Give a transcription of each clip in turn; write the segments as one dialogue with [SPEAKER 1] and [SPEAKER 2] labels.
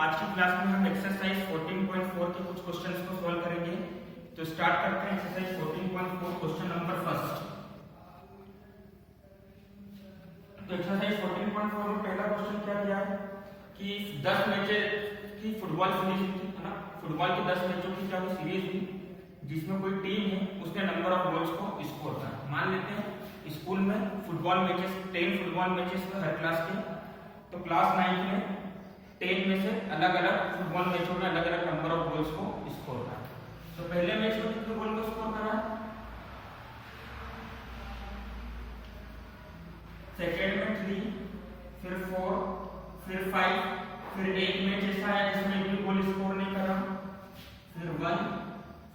[SPEAKER 1] आज की क्लास में हम एक्सरसाइज 14.4 के कुछ क्वेश्चंस को सॉल्व करेंगे। तो स्टार्ट करते हैं एक्सरसाइज 14.4 क्वेश्चन नंबर फर्स्ट। तो एक्सरसाइज 14.4 में पहला क्वेश्चन क्या दिया है कि 10 मैचेस की फुटबॉल सीरीज थी, है ना। फुटबॉल की 10 मैचों की क्या सीरीज हुई जिसमें कोई टीम है उसने नंबर ऑफ गोल्स को स्कोर करा। मान लेते हैं स्कूल में फुटबॉल मैचेस 10 फुटबॉल मैचेस हर क्लास के, तो क्लास 9 में 10 में से अलग अलग फुटबॉल मैचों में अलग अलग नंबर ऑफ गोल्स को स्कोर करा। तो पहले मैच में कितने गोल को स्कोर करा, सेकेंड में 3, फिर 4, फिर 5, फिर एक मैच ऐसा है जिसमें एक भी गोल स्कोर नहीं करा, फिर 1,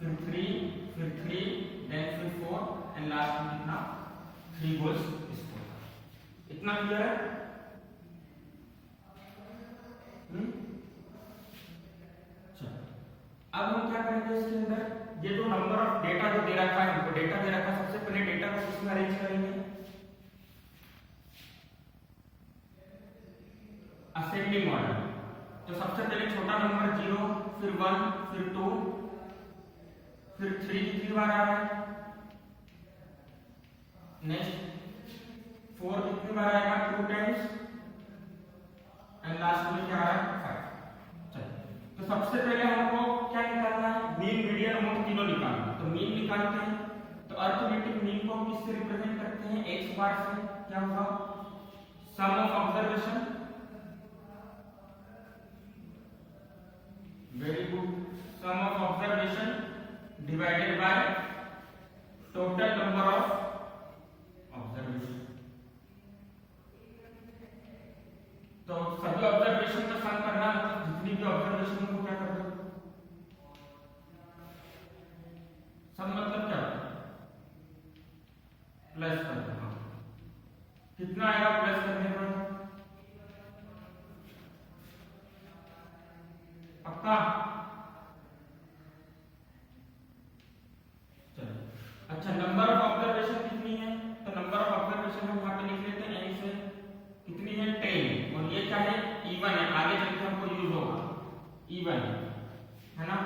[SPEAKER 1] फिर 3, फिर 3, देन फिर 4 एंड लास्ट में कितना 3 गोल्स स्कोर करा। इतना क्लियर है? अब हम क्या करेंगे इसके अंदर, ये जो नंबर ऑफ डेटा जो दे रखा है, हमको डेटा दे रखा है, सबसे पहले डेटा को किसमें अरेंज करेंगे, असेंडिंग ऑर्डर। तो सबसे पहले छोटा नंबर 0, फिर 1, फिर 2, फिर 3 कितनी बार आ रहा है, नेक्स्ट 4 कितनी बार आएगा, 2 टाइम्स, एंड लास्ट में क्या आ रहा है, 5। तो सबसे पहले हमको क्या निकालना है, मीन मीडियन मोड तीनों निकालना। तो मीन निकालते हैं तो अरिथमेटिक मीन को हम किससे रिप्रेजेंट करते हैं, x बार से। क्या होगा, sum of observation, very good, sum of observation divided by total number of observation. तो सभी ऑब्जर्वेशन का सम करना, जितनी भी ऑब्जर्वेशन को क्या कर दो, सम मतलब क्या होता है, प्लस कर दो। कितना आएगा प्लस करने पर, पक्का? चलो अच्छा, नंबर ऑफ ऑब्जर्वेशन कितनी है, तो नंबर ऑफ ऑब्जर्वेशन हम यहाँ पे लिख लेते हैं n से, कितनी है 10, और ये क्या है इवन है, आगे चलकर हमको यूज होगा इवन है ना।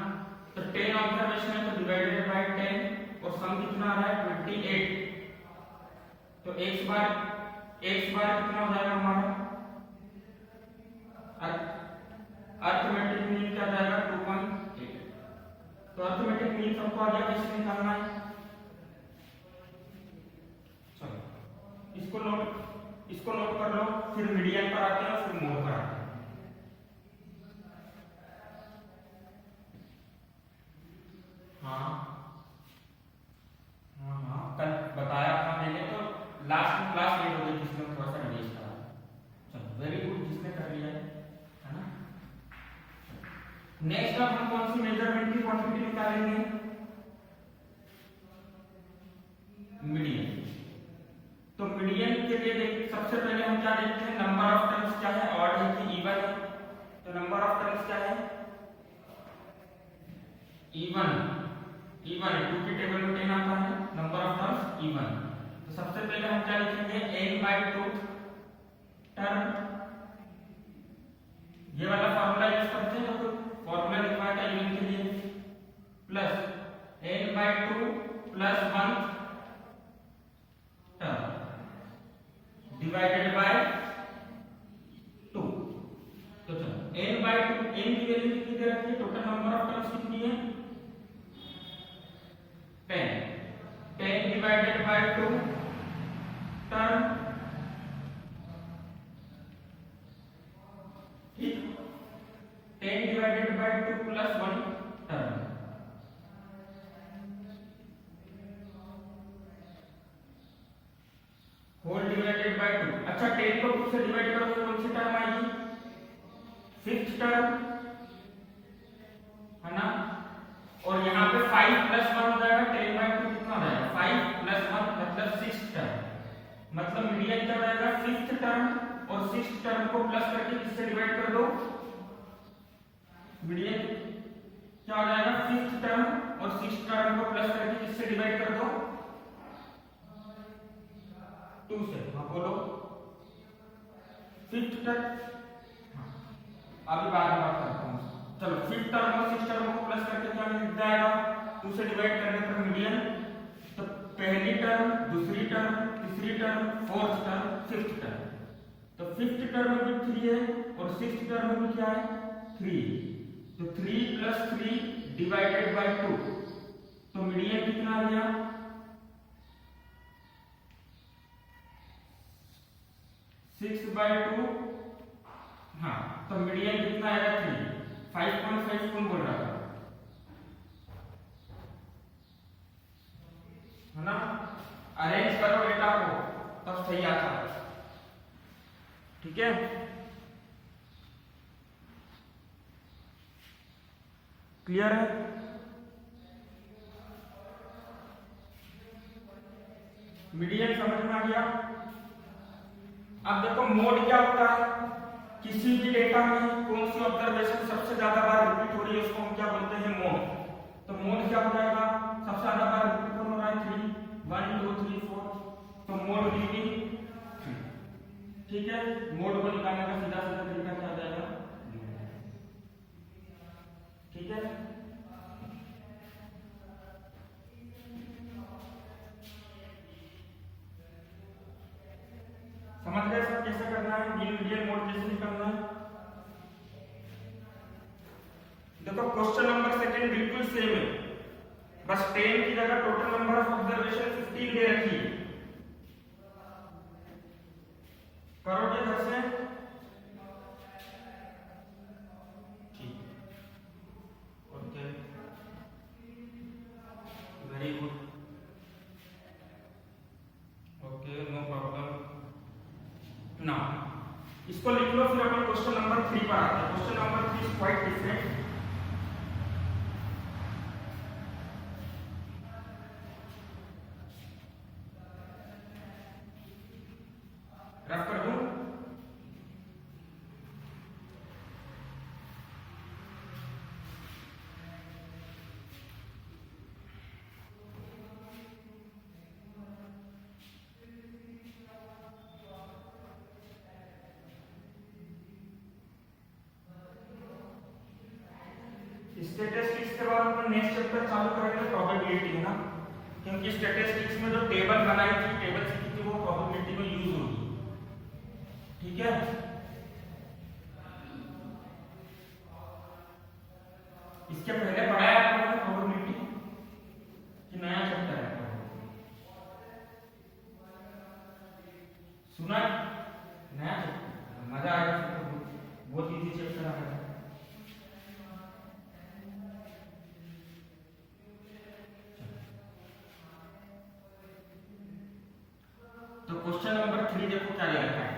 [SPEAKER 1] तो 10 ऑब्जर्वेशन है तो डिवाइडेड बाय 10, और सम कितना आ रहा है 28। तो x बार कितना हो जाएगा हमारा, अरिथमेटिक मीन क्या जाएगा 2.8। तो अरिथमेटिक मीन सबको आ गया, किससे निकालना है, चलो इसको नोट कर लो, फिर मीडियन पर आते हैं, फिर मोड पर आते हैं। हाँ कल बताया था मैंने, तो लास्ट क्लास लेट हो गई जिसमें थोड़ा सा रिवीज करा। चलो वेरी गुड, जिसने कर लिया है ना। नेक्स्ट अब हम कौन सी मेजरमेंट की क्वांटिटी निकालेंगे, मीडियन। तो मीडियन के लिए देख, सबसे पहले हम क्या देखते हैं, नंबर ऑफ टर्म्स क्या है, ऑड है कि इवन है। तो नंबर ऑफ टर्म्स क्या है, इवन है, 2 की टेबल में 10 आता है, नंबर ऑफ टर्म्स इवन। तो सबसे पहले हम क्या लिखेंगे, n/2 टर्म, ये वाला फार्मूला यूज करते हैं, तो फार्मूला लिखवाया था इवन के लिए, plus n/2 plus 1 term divided by 2। तो चलो n/2, n की वैल्यू कितनी दे रखी है, टोटल नंबर ऑफ टर्म्स कितनी है 10 डिवाइडेड बाय 2 टर्म, ठीक, 10 divided by 2 plus 1 term, whole divided by 2। अच्छा 10 को 2 से डिवाइड करो तो कौन सी टर्म आएगी, 5th टर्म, है ना। और यहाँ पे 5 प्लस 1 हो जाएगा, 10/2 कितना हो जाएगा, 5 प्लस 1 मतलब 6th टर्म। मतलब मीडियन क्या हो जाएगा 5th टर्म, और 6th टर्म को प्लस करके किससे डिवाइड कर दो, मीडियन क्या हो जाएगा 5th टर्म, और 6th टर्म को प्लस करके किससे डिवाइड कर दो, 2 से। हाँ बोलो, 5th टर्म, अभी बाद में बात करता हूँ। चलो फिफ्थ टर्म और सिक्स टर्म को प्लस करके क्या मिल जाएगा, 2 से डिवाइड करने पर मीडियन, तो पहली टर्म, दूसरी टर्म, तीसरी term, fourth term, fifth term. तो फिफ्थ टर्म में भी 3 है और सिक्स्थ टर्म में भी क्या है 3, तो 3 + 3 डिवाइडेड बाय 2, तो मीडियन कितना आ गया 6/2, हाँ तो मीडियन कितना आएगा 3, 5.5 कौन बोल रहा था, है ना। अरेंज करो डेटा को तब सही आता है, ठीक है। क्लियर है, मीडियन समझ में आ गया। अब देखो मोड क्या होता है, किसी भी डेटा में कौन सी ऑब्जर्वेशन सबसे ज्यादा बार रिपीट हो रही है उसको हम क्या बोलते हैं मोड। तो मोड क्या हो जाएगा, सबसे ज्यादा बार रिपीट हो रहा है 3, 1 2 3 4, तो मोड विल बी 3, ठीक है। मोड को निकालने का सीधा सीधा तरीका क्या हो जाएगा, ठीक है। समझ गए सब कैसे करना है, मीडियन मोड कैसे निकालना है। देखो क्वेश्चन नंबर सेकंड बिल्कुल सेम है, बस 10 की जगह टोटल नंबर ऑफ ऑब्जर्वेशन 15 दे रखी है। करोगे घर से, ठीक, okay, very good, okay no problem. ना इसको लिख लो, फिर अपन क्वेश्चन नंबर 3 पर आते हैं। Question number 3 is quite different. Rough कर दूं, स्टैटिस्टिक्स के बाद अपन नेक्स्ट चैप्टर चालू करेंगे प्रोबेबिलिटी, है ना, क्योंकि स्टैटिस्टिक्स में जो टेबल बनाई थी, टेबल सीखी थी, वो प्रोबेबिलिटी में यूज होगी, ठीक है। इसके पहले पढ़ाया आपने प्रोबेबिलिटी कि नया चैप्टर है, सुना नया चैप्टर, मजा आएगा, बहुत इजी चैप्टर आ रहा है। तो क्वेश्चन नंबर 3 देखो क्या लिखा है।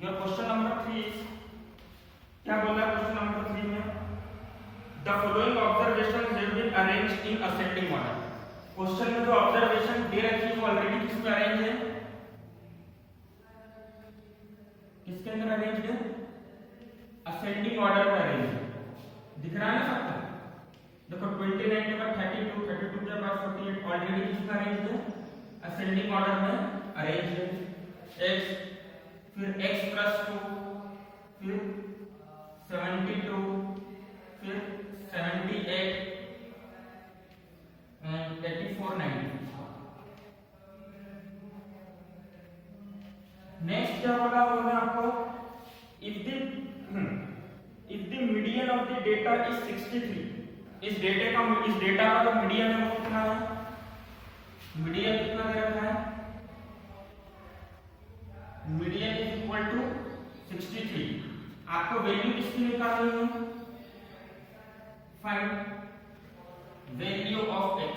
[SPEAKER 1] योर क्वेश्चन नंबर 3 क्या बोल रहा है क्वेश्चन नंबर 3 में, the following observation have been arranged in ascending order. Question में जो ऑब्जर्वेशन दे रखी है वो ऑलरेडी किस में अरेंज है, किसके अंदर अरेंज है, असेंडिंग ऑर्डर में अरेंज है, दिख रहा है ना सबको। देखो 29 के बाद 32, 32 के बाद 48 ऑलरेडी किसमें अरेंज है, असेंडिंग ऑर्डर में अरेंज है। x फिर x + 2, फिर 72, फिर 78 and 84, 96। नेक्स्ट क्या बोला उन्होंने आपको, if the median of the data is 63, इस डेटा का जो मीडियन है वो कितना है, मीडियन कितना दे रखा है, मीडियन इज इक्वल टू 63। आपको वैल्यू किसकी निकालनी है, फाइंड वैल्यू ऑफ x।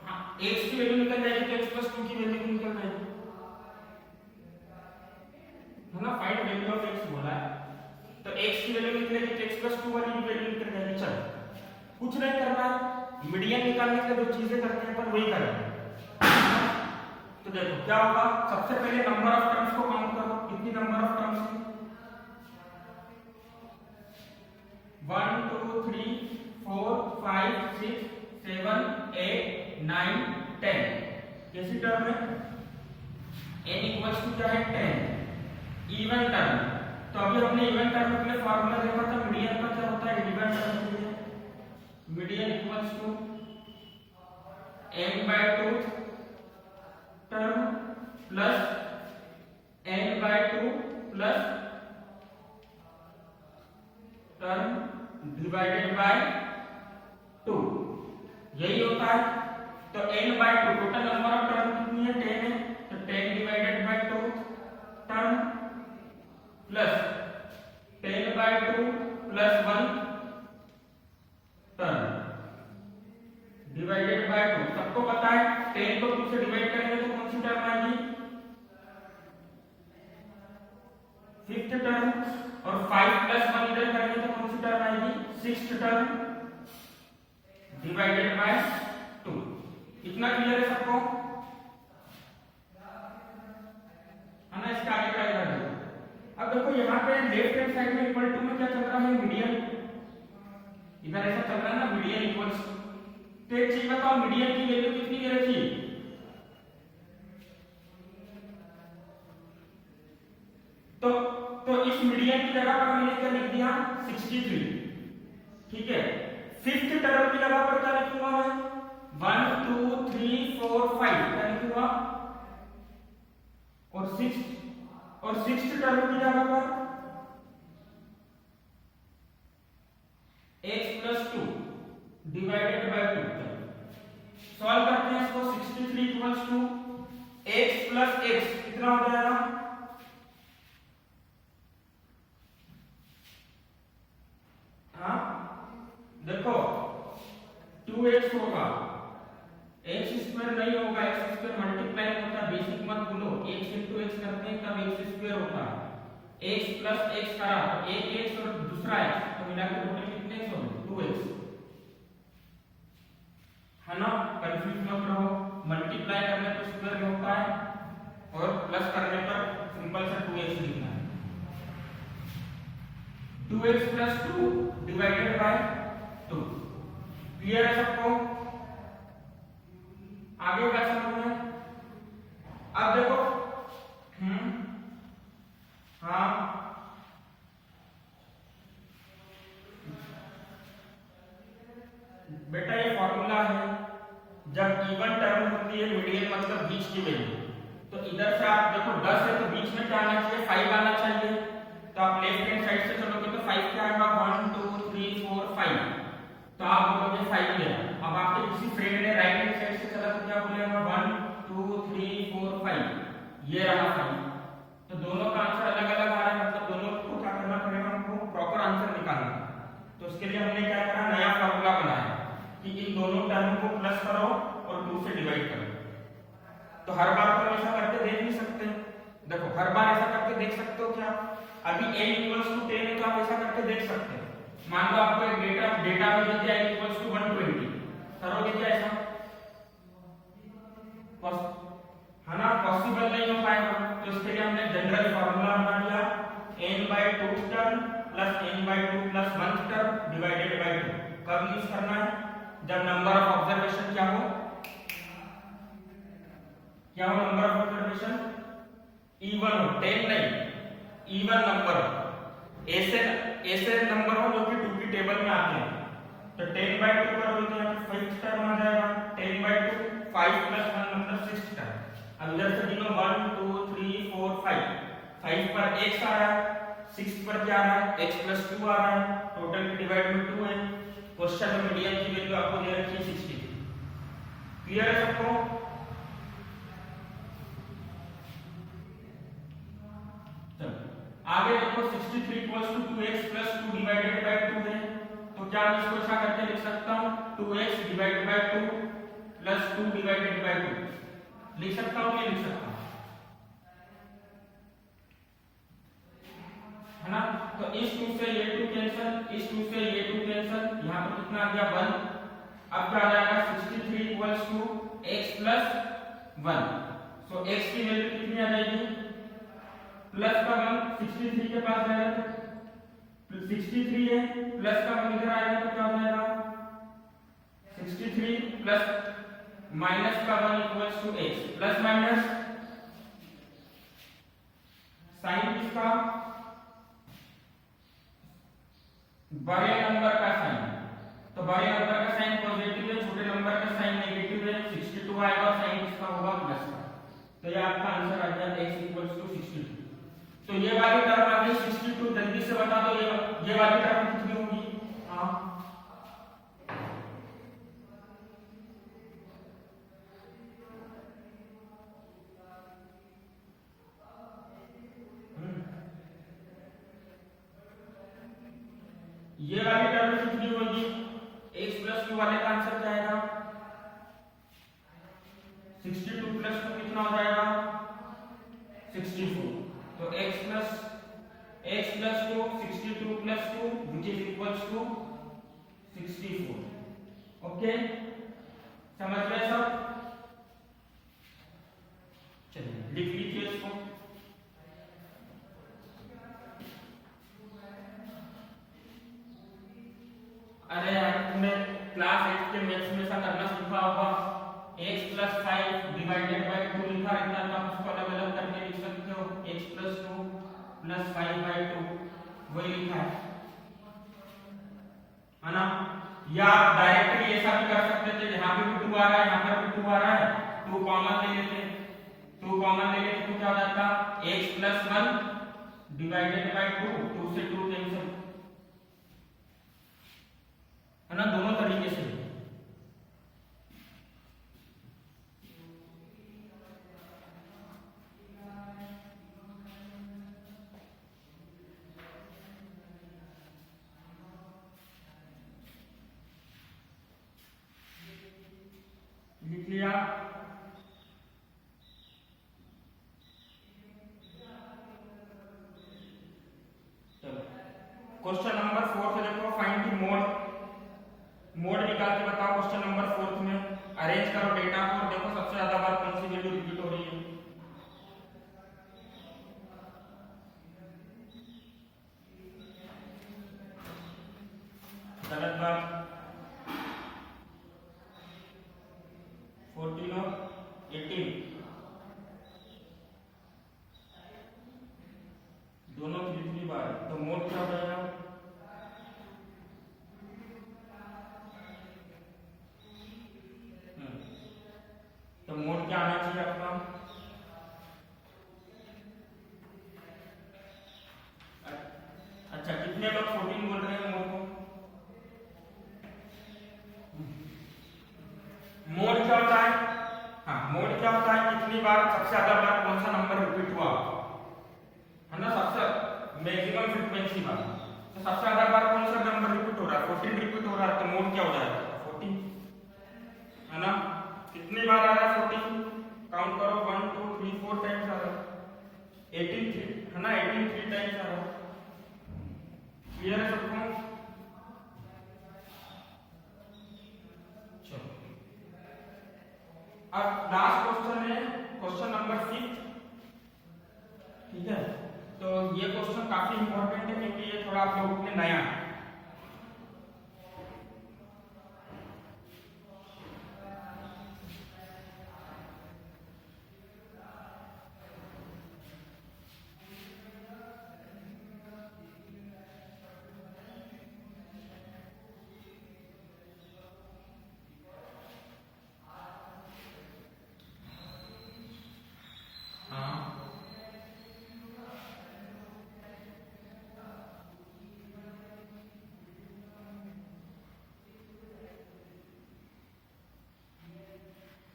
[SPEAKER 1] हाँ x की वैल्यू निकल जाएगी तो x + 2 की वैल्यू निकल जाएगी, है ना। फाइंड वैल्यू ऑफ x बोला है तो x की वैल्यू निकलेगी तो x + 2 वाली वैल्यू निकल जाएगी। चलो कुछ नहीं करना है, मीडियन निकालने के लिए जो चीजें करते हैं अपन वही करेंगे। तो देखो क्या होगा, सबसे पहले नंबर ऑफ टर्म्स को काउंट करो, कितनी नंबर ऑफ टर्म्स है, 1 2 3 4 5 6 7 8 9 10। कैसी टर्म है, n = क्या है 10, इवन टर्म। तो अभी हमने इवन टर्म के लिए फार्मूला देखा था, मीडियन का क्या होता है, इवन टर्म के लिए median equals to n/2 term plus n/2 plus term divided by 2, यही होता है। तो n/2 total number of term कितनी है, 10 है, तो 10 divided by 2 term plus 10/2 plus 1 term divided by 2। सबको पता है 10 को 2 से डिवाइड करेंगे तो कौन सी टर्म आएगी, 5th टर्म, और 5 प्लस 1 इधर करेंगे तो कौन सी टर्म आएगी, 6th टर्म डिवाइडेड बाय 2। इतना क्लियर है सबको, है ना। इसके आगे का इधर देखो। अब देखो यहाँ पे लेफ्ट हैंड साइड में इक्वल टू में क्या चल रहा है, मीडियन। इधर ऐसा चल रहा है ना, मीडियन इक्वल्स। तो एक चीज बताओ, मीडियन की वैल्यू कितनी दे रखी है, तो इस मीडियन की जगह पर मैंने क्या लिख दिया, 63। ठीक है, 5th टर्म की जगह पर क्या लिखूंगा मैं, 1 2 3 4 5 क्या लिखूंगा, और 6th टर्म की जगह पर x plus 2 divided by 2। Solve करते हैं इसको। 63 equals to x plus x कितना हो जाएगा, हाँ देखो 2x होगा, x स्क्वायर नहीं होगा, x स्क्वायर मल्टीप्लाई होता है, बेसिक मत भूलो, x इंटू x करते हैं तब x स्क्वायर होता है। x प्लस x करा तो एक x और दूसरा x, तो मिलाकर टोटल कितने x होंगे, 2x, है ना। कंफ्यूज मत रहो, मल्टीप्लाई करने पर स्क्वायर होता है और प्लस करने पर सिंपल सा 2x लिखना है। 2x plus 2 divided by 2। Clear है सबको, आगे क्या समझ में। अब देखो हाँ बेटा ये फॉर्मूला है, जब इवन टर्म होती है मीडियन मतलब बीच की वैल्यू, तो इधर से आप देखो 10 है तो बीच में क्या आना चाहिए, 5 आना चाहिए। तो आप लेफ्ट हैंड साइड से चलोगे तो 5 क्या आएगा, 1 2 3 4 5, तो आप बोलोगे 5 है। अब आपके किसी फ्रेंड ने राइट हैंड साइड से चला तो क्या बोलेगा, 1 2 3 4 5, ये रहा 5। तो दोनों का आंसर अलग अलग आ रहा है, मतलब दोनों को क्या करना पड़ेगा, हमको प्रॉपर आंसर निकालना। तो उसके लिए हमने क्या करा, नया फॉर्मूला बनाया कि इन दोनों टर्म को प्लस करो और 2 से डिवाइड करो। तो हर बार तो ऐसा करके देख नहीं सकते, देखो हर बार ऐसा करके देख सकते हो क्या, अभी n इक्वल्स टू 10 है तो आप ऐसा करके देख सकते हैं। मान लो आपको एक डेटा में दे दिया n इक्वल्स टू 120, करोगे क्या ऐसा, है ना, पॉसिबल नहीं हो पाएगा। तो इसके लिए हमने जनरल फार्मूला बना दिया, n/2 term plus n/2 plus 1 term divided by 2। कब यूज करना है, जब नंबर ऑफ ऑब्जर्वेशन क्या हो, नंबर ऑफ ऑब्जर्वेशन इवन हो, 10 नहीं, इवन नंबर, ऐसे नंबर हो जो कि 2 की टेबल में आते हैं। तो 10/2 करोगे तो यहाँ पे 5th टर्म आ जाएगा, 10/2 5 प्लस 1 मतलब 6th टर्म। अब इधर से गिनो 1 2 3 4 5, 5 पर x आ रहा है, 6 पर क्या आ रहा है, x प्लस 2 आ रहा है, टोटल की डिवाइड में 2 है। क्वेश्चन में मीडियन की वैल्यू आपको दे रखी है 60। क्लियर है सबको, आगे देखो 63 equals to 2x plus 2 divided by 2 है, तो क्या मैं इसको ऐसा करके लिख सकता हूं, 2x divided by 2 plus 2 divided by 2 लिख सकता हूं, ये लिख सकता हूं, है ना। तो इस 2 से ये 2 कैंसिल, इस 2 से ये 2 कैंसिल, यहां पर कितना आ गया 1। अब क्या आ जाएगा 63 equals to x plus 1, so x की वैल्यू कितनी आ जाएगी, प्लस का 1 63 के पास जाएगा, 63 है, प्लस का 1 इधर आएगा तो क्या हो जाएगा 63 प्लस माइनस का 1 equals to x, plus minus sign किसका, बड़े नंबर का साइन, तो बड़े नंबर का साइन पॉजिटिव है, छोटे नंबर का साइन नेगेटिव है, 62 आएगा और साइन किसका होगा प्लस का, तो ये आपका आंसर आ जाएगा x = 62। तो ये वाली टर्म आ गई 62, जल्दी से बता दो ये वाली टर्म कितनी होगी। हाँ ये वाली टर्म कितनी होगी, x + 2 वाले का आंसर क्या आएगा, 62 + 2 कितना हो जाएगा 64, तो x + 2 62 + 2 which is equals to 64। Okay समझ गए सब, चलिए लिख लीजिए इसको। अरे यार तुमने क्लास 8 के मैथ्स में ऐसा करना सीखा होगा, x + 5 डिवाइडेड बाय 2 लिखा रहता है, आप उसको अलग अलग करके लिख सकते हो, x + 2 + 5/2 वही लिखा है ना। या आप डायरेक्टली ऐसा भी कर सकते थे, यहाँ पे भी 2 आ रहा है, यहाँ पर भी 2 आ रहा है, 2 कॉमन ले लेते, 2 कॉमन ले लेते तो क्या हो जाता, x + 1 डिवाइडेड बाय 2, 2 से 2 कैंसिल, है ना, दोनों तरीके से। लिख लिया, चलो क्वेश्चन नंबर 4 से देखो, फाइंड द मोड निकाल के बताओ। क्वेश्चन नंबर 4 में अरेंज करो डेटा को, देखो सबसे ज्यादा बार कौन सी वैल्यू रिपीट हो रही है। गलत बात, 14 और 18 दोनों 3 बार, तो मोड क्या हो जाएगा, तो मोड क्या आना चाहिए आपका, अच्छा कितने लोग 14 बोल रहे हैं मोड को, मोड क्या होता है, हाँ मोड क्या होता है, कितनी बार सबसे ज्यादा बार कौन सा नंबर रिपीट हुआ, है ना, सबसे मैक्सिमम फ्रीक्वेंसी बार, तो सबसे ज्यादा बार कौन सा नंबर रिपीट हो रहा है, 14 रिपीट हो रहा है, तो मोड क्या हो जाएगा 14, है ना। कितनी बार आ रहा है 14, काउंट करो 1 2 3 4 टाइम्स आ रहा है, 18 है ना, 18 3 टाइम्स आ रहा है, क्लियर है सबको। अब लास्ट क्वेश्चन है क्वेश्चन नंबर 6, ठीक है, तो ये क्वेश्चन काफी इंपॉर्टेंट है क्योंकि ये थोड़ा आप लोगों के लिए नया है।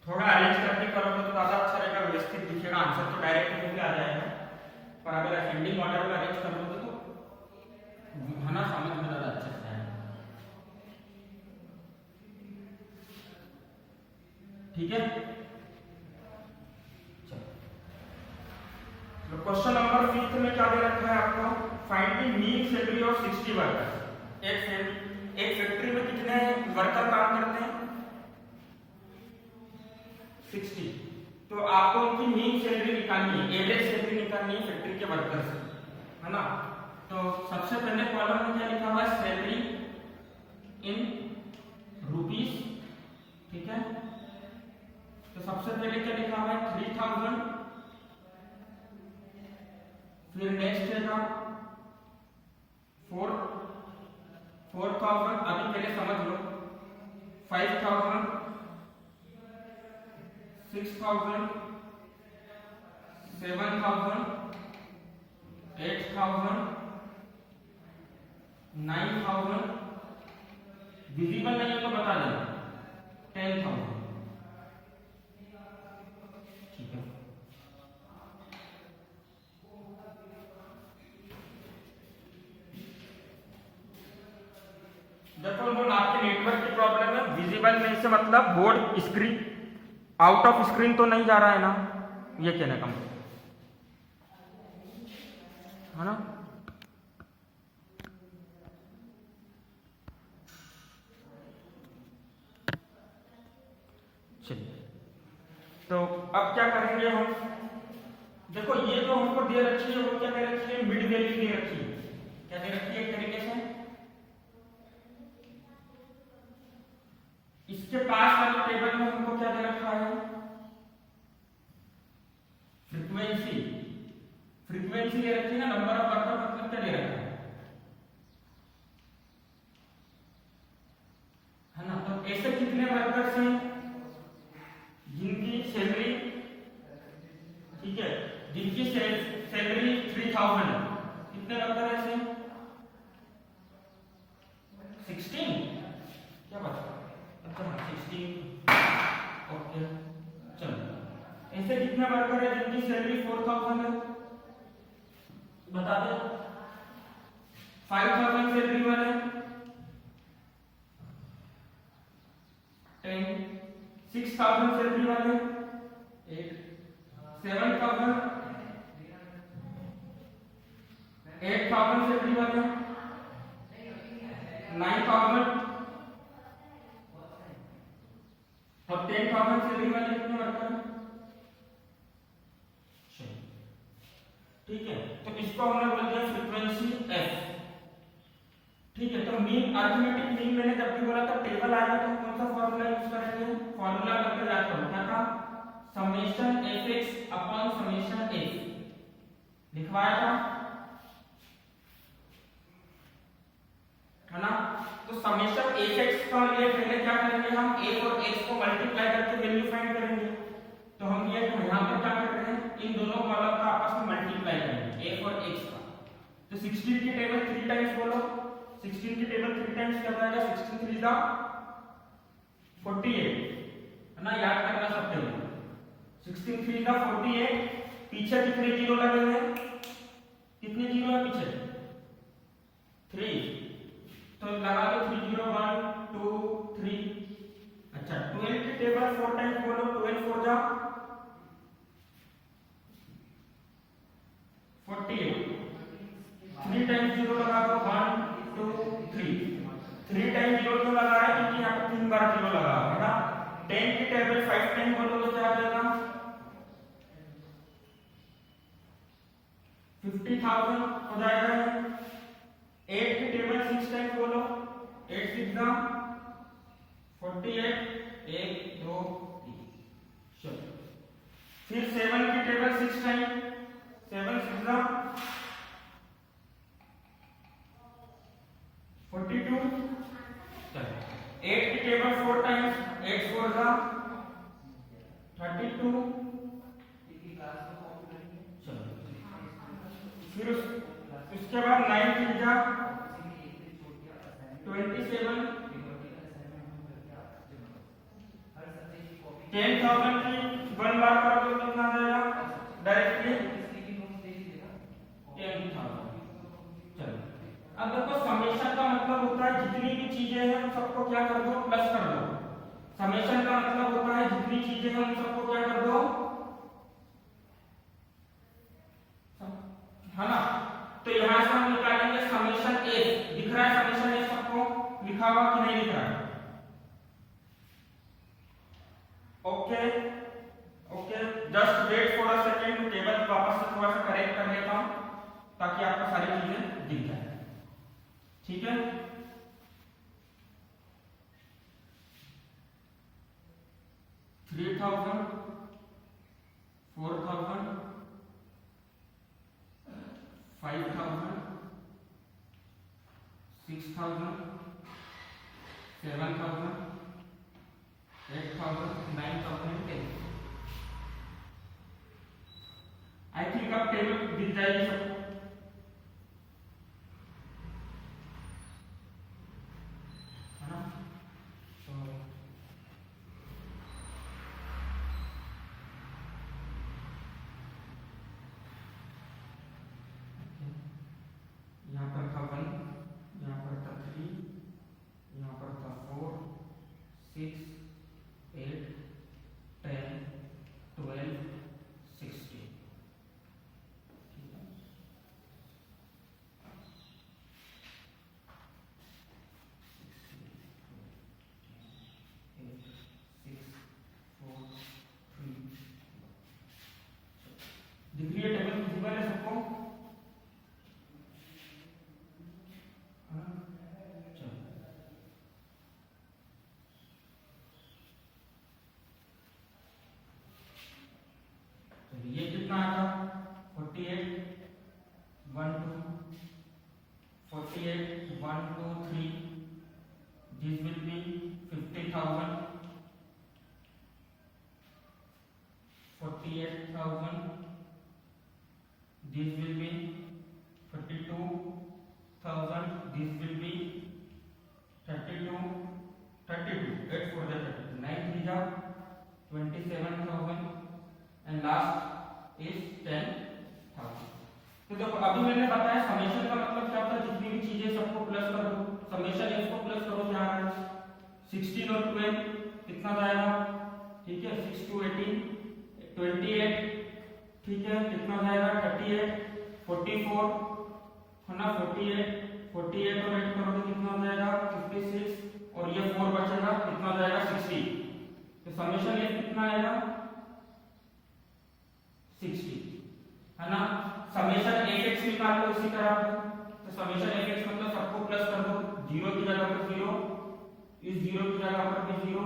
[SPEAKER 1] थोड़ा अरेंज करके करोगे तो ज्यादा अच्छा रहेगा, व्यवस्थित दिखेगा, आंसर तो डायरेक्ट मुंह पे आ जाएगा, पर अगर असेंडिंग ऑर्डर में अरेंज कर लोगे तो है ना, समझ में ज्यादा अच्छे से आएगा, ठीक है। चलो क्वेश्चन नंबर 5 में क्या दे रखा है आपको, find the mean salary of 60 workers. एक फैक्ट्री में कितने वर्कर काम करते हैं 60, तो आपको उनकी मीन सैलरी निकालनी है, एवरेज सैलरी निकालनी है फैक्ट्री के वर्कर से, है ना। तो सबसे पहले कॉलम में क्या लिखा हुआ है, सैलरी इन रुपीस, ठीक है, तो सबसे पहले क्या लिखा हुआ है 3000, फिर नेक्स्ट है का 4000, अभी पहले समझ लो, 5000, 6000, 7000, 8000, 9000, विजिबल नहीं है तो बता देना, 10,000। ठीक है, देखो बोल आपके नेटवर्क की प्रॉब्लम है। विजिबल में से मतलब board screen out of screen तो नहीं जा रहा है ना, ये कहने का मतलब है ना। चलिए, तो अब क्या करेंगे हम, देखो ये जो हमको दे रखी है वो क्या दे रखी है, मिड वैल्यू दे रखी है। क्या दे रखी है एक तरीके से, इसके पास वाले टेबल में हमको क्या दे रखा है, फ्रीक्वेंसी। फ्रीक्वेंसी दे रखी है ना, नंबर ऑफ वर्कर मतलब क्या दे रखा है ना। तो ऐसे कितने वर्कर्स हैं जिनकी सैलरी, ठीक है, जिनकी सैलरी 3000 है, कितने वर्कर ऐसे, 16, क्या बात है, अच्छा 16, ओके। चलो, ऐसे कितने वर्कर है जिनकी सैलरी 4000 है, बता दे। 5000 सैलरी वाले 10, 6000 सैलरी वाले 8, 7000, 8000 सैलरी वाले 9000 और 10,000 सैलरी वाले कितने वर्कर हैं। ठीक है, तो इसको हमने बोल दिया फ्रीक्वेंसी एफ। ठीक है, तो मीन, अरिथमेटिक मीन मैंने जब भी बोला था टेबल आएगा तो कौन सा फॉर्मूला यूज करेंगे, फॉर्मूला करके याद करो, क्या था, summation fx upon summation f लिखवाया था, है ना। तो समेशन fx का लिए पहले क्या करेंगे हम, a और x को मल्टीप्लाई करके वैल्यू फाइंड करेंगे। तो हम ये यहां पर क्या कर रहे हैं, इन दोनों कॉलम का आपस में मल्टीप्लाई करेंगे, a और x का। तो 16 की टेबल 3 टाइम्स बोलो, 16 की टेबल 3 टाइम्स क्या आएगा, 16 3 जा 48, है ना, याद करना सब टेबल। 16 3 जा 48, पीछे कितने जीरो लगे हैं, कितने जीरो है पीछे, 3, तो लगा दो 3 0 1 2 3। अच्छा, 12 की टेबल 4 टाइम्स बोलो, 12 4 जा 48, 3 टाइम्स 0 लगा दो 1 2 3, 3 टाइम्स 0 क्यों लगा है, क्योंकि यहाँ पे 3 बार 0 लगा है ना। 10 की टेबल 5 टाइम बोलो तो क्या आ जाएगा, 50,000 हो जाएगा। 8 की टेबल 6 टाइम बोलो, 8 6 जा 48, 1 2 3। चलो, फिर 7 की टेबल 6 टाइम, 7 6 जा 42। चलो, 8 की टेबल 4 टाइम्स, 8 4 जा 32। चलो, फिर उसके बाद 9 3 जा 27। 10,000 की 1 बार कर दो कितना आ जाएगा, डायरेक्टली 10,000। चलो, अब देखो समेशन का मतलब होता है जितनी भी चीजें हैं उन सबको क्या कर दो, प्लस कर दो। समेशन का मतलब होता है जितनी चीजें हैं उन सबको क्या कर दो, है ना। तो यहां से हम निकालेंगे समेशन एफ, दिख रहा है समेशन एफ सबको, लिखा हुआ कि नहीं दिख रहा है, okay okay. Just wait for a second, table वापस से थोड़ा सा करेक्ट कर लेता हूं ताकि आपको सारी चीजें दिख जाए, ठीक है। 3,000, 4,000, 5,000, 6,000, 7,000, 8,000, 9,000 and 10,000। आई थिंक अब टेबल दिख जाएगी सबको, है ना? तो यहाँ पर था 1, यहाँ पर था 3, यहाँ पर था 4, 6, 8, 10, 12, 16। दिख रही है टेबल, विजिबल है सबको? ये कितना आया? 48, 1 2, 48, 1 2 3, this will be 50,000, 48,000, this will be 42,000, this will be 32, 8 for the 9 3 जा 27,000 and last is 10,000। तो देखो अभी मैंने बताया समेशन का मतलब क्या होता है, जितनी भी चीजें सबको प्लस कर दो, समेशन f को प्लस करो, क्या आ रहा है 16 और 12 कितना जाएगा, ठीक है 6 2 18, 28, ठीक है कितना जाएगा 38, 44 है ना, 48 और 8 करोगे कितना हो जाएगा 56 और ये 4 बचेगा कितना हो जाएगा 60। तो समेशन f कितना आएगा 60, है ना। समेशन fx निकाल लो इसी तरह पे, तो समेशन fx मतलब सबको प्लस कर दो, 0 की जगह पर 0, इस 0 की जगह पर भी 0,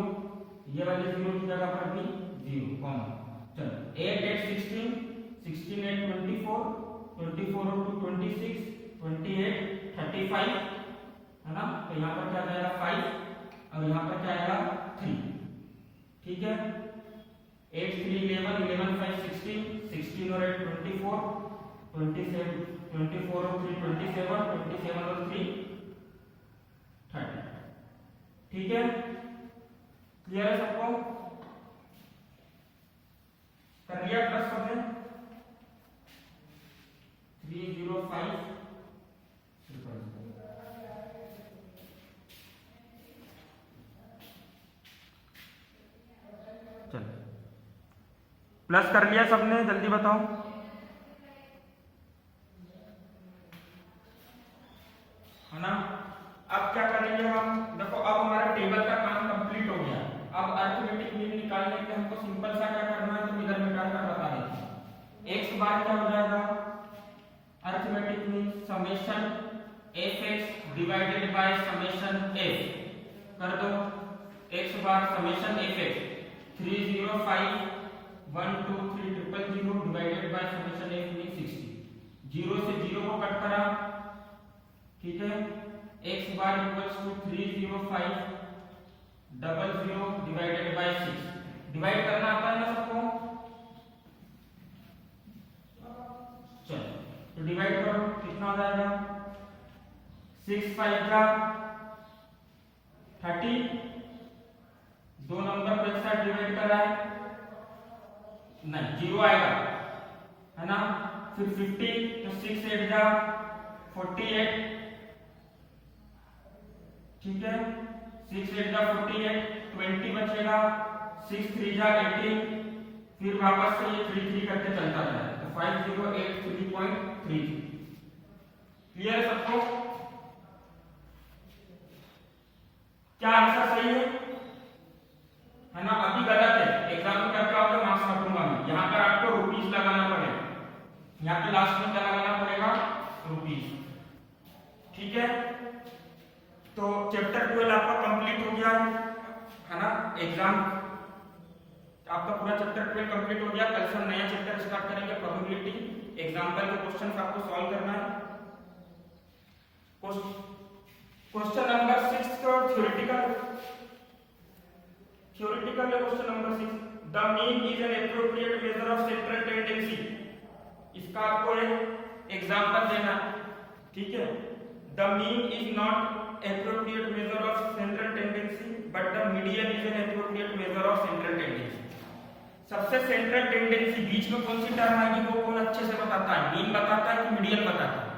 [SPEAKER 1] ये वाले 0 की जगह पर भी 0 कॉमन। चलो 8 8 16, 16 8 24, 24 और 2 26, 28 35, है ना। तो यहाँ पर क्या जाएगा 5 और यहाँ पर क्या आएगा 3, ठीक है। 8 3 11, 11 5 16, 16 और 8 24, 27 24 और 3 27, 27 और 3 30, ठीक है। क्लियर है सबको? कर लिया प्लस सबने 305। चलो प्लस कर लिया सबने, जल्दी बताओ। है ना। अब क्या करेंगे हम, देखो अब हमारा टेबल का काम कंप्लीट हो गया। अब अरिथमेटिक मीन निकालने के लिए हमको सिंपल सा क्या करना है, तो इधर मिटा कर बता देते हैं। x बार क्या हो जाएगा, arithmetic mean summation fx divided by summation f, कर दो x bar summation fx 305 1 2 3 0 0 divided by summation f mean 60, 0 से 0 को कट करा, ठीक है। x bar equals to 305 00 divided by 6, डिवाइड करना आता है ना सबको, चलो तो डिवाइड करो कितना हो जाएगा 6 5 का 30, दो नंबर को एक साथ डिवाइड करा है नहीं 0 आएगा, है ना। फिर 50 तो 6 8 जा 48, ठीक है 6 8 जा 48, 20 बचेगा, 6 3 जा 18, फिर वापस से ये 3 3 करके चलता जाए, तो 5083.33। क्लियर है सबको? क्या आंसर सही है ना। अभी गलत है, एग्जाम में क्या क्या होगा मार्क्स काटूंगा मैं, यहाँ पर आपको रुपीस लगाना पड़ेगा, यहाँ पे लास्ट में क्या लगाना पड़ेगा रुपीस, ठीक है। तो चैप्टर 12 आपका कंप्लीट हो गया है ना। एग्जाम आपका पूरा चैप्टर 12 कंप्लीट हो गया। कल से हम नया चैप्टर स्टार्ट करेंगे प्रोबेबिलिटी। एग्जांपल के क्वेश्चन आपको सॉल्व करना है। क्वेश्चन नंबर 6 का थ्योरेटिकल है। Question number 6, the mean is an appropriate measure of central tendency. इसका आपको एक एग्जांपल देना है, ठीक है। The mean is not appropriate measure of central tendency but the median is an appropriate measure of central tendency. सबसे central tendency बीच में कौन सी टर्म आएगी वो कौन अच्छे से बताता है, मीन बताता है कि मीडियन बताता है?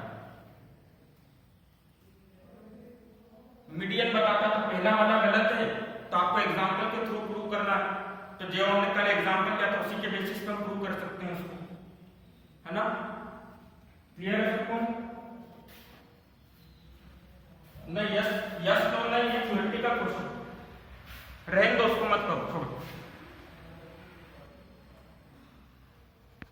[SPEAKER 1] मीडियन बताता है, तो पहला वाला गलत है, तो आपको एग्जांपल के थ्रू प्रूव करना है। तो जो हमने कल एग्जांपल किया था उसी के बेसिस पर हम प्रूव कर सकते हैं उसको, है ना? क्लियर है सबको? नहीं, यस नो नहीं, ये थ्योरेटिकल क्वेश्चन रहने दो, उसको मत करो, छोड़ो।